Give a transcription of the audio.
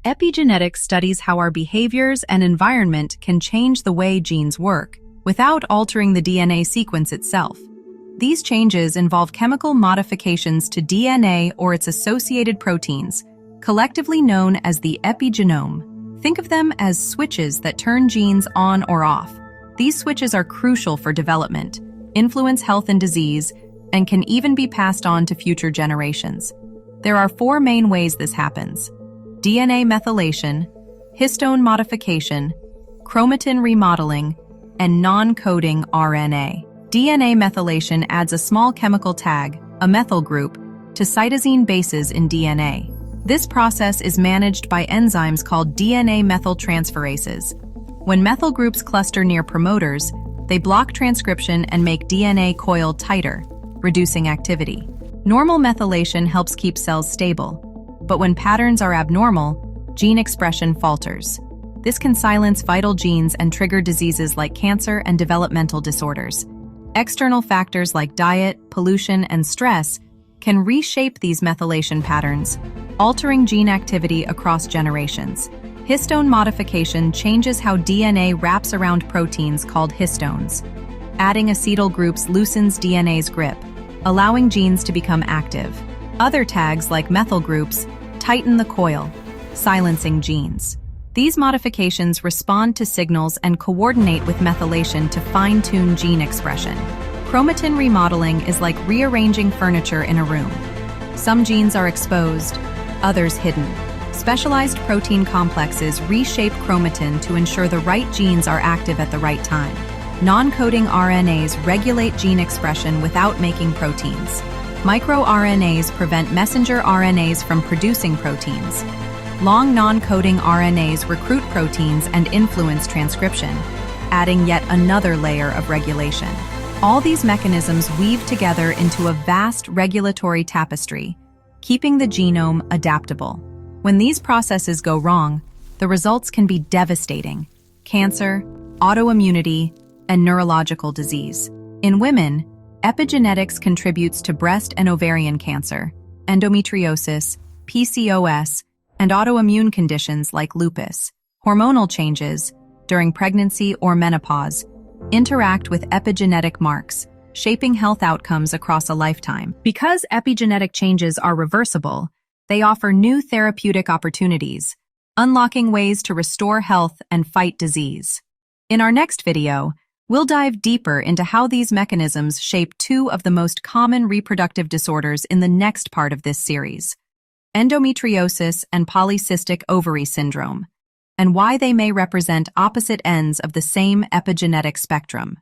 Epigenetics studies how our behaviors and environment can change the way genes work, without altering the DNA sequence itself. These changes involve chemical modifications to DNA or its associated proteins, collectively known as the epigenome. Think of them as switches that turn genes on or off. These switches are crucial for development, influence health and disease, and can even be passed on to future generations. There are 4 main ways this happens: DNA methylation, histone modification, chromatin remodeling, and non-coding RNA. DNA methylation adds a small chemical tag, a methyl group, to cytosine bases in DNA. This process is managed by enzymes called DNA methyltransferases. When methyl groups cluster near promoters, they block transcription and make DNA coil tighter, reducing activity. Normal methylation helps keep cells stable, but when patterns are abnormal, gene expression falters. This can silence vital genes and trigger diseases like cancer and developmental disorders. External factors like diet, pollution, and stress can reshape these methylation patterns, altering gene activity across generations. Histone modification changes how DNA wraps around proteins called histones. Adding acetyl groups loosens DNA's grip, allowing genes to become active. Other tags like methyl groups tighten the coil, silencing genes. These modifications respond to signals and coordinate with methylation to fine-tune gene expression. Chromatin remodeling is like rearranging furniture in a room. Some genes are exposed, others hidden. Specialized protein complexes reshape chromatin to ensure the right genes are active at the right time. Non-coding RNAs regulate gene expression without making proteins. MicroRNAs prevent messenger RNAs from producing proteins. Long non-coding RNAs recruit proteins and influence transcription, adding yet another layer of regulation. All these mechanisms weave together into a vast regulatory tapestry, keeping the genome adaptable. When these processes go wrong, the results can be devastating: cancer, autoimmunity, and neurological disease. In women, epigenetics contributes to breast and ovarian cancer, endometriosis, PCOS, and autoimmune conditions like lupus. Hormonal changes during pregnancy or menopause interact with epigenetic marks, shaping health outcomes across a lifetime. Because epigenetic changes are reversible, they offer new therapeutic opportunities, unlocking ways to restore health and fight disease. In our next video, we'll dive deeper into how these mechanisms shape 2 of the most common reproductive disorders in the next part of this series: endometriosis and polycystic ovary syndrome, and why they may represent opposite ends of the same epigenetic spectrum.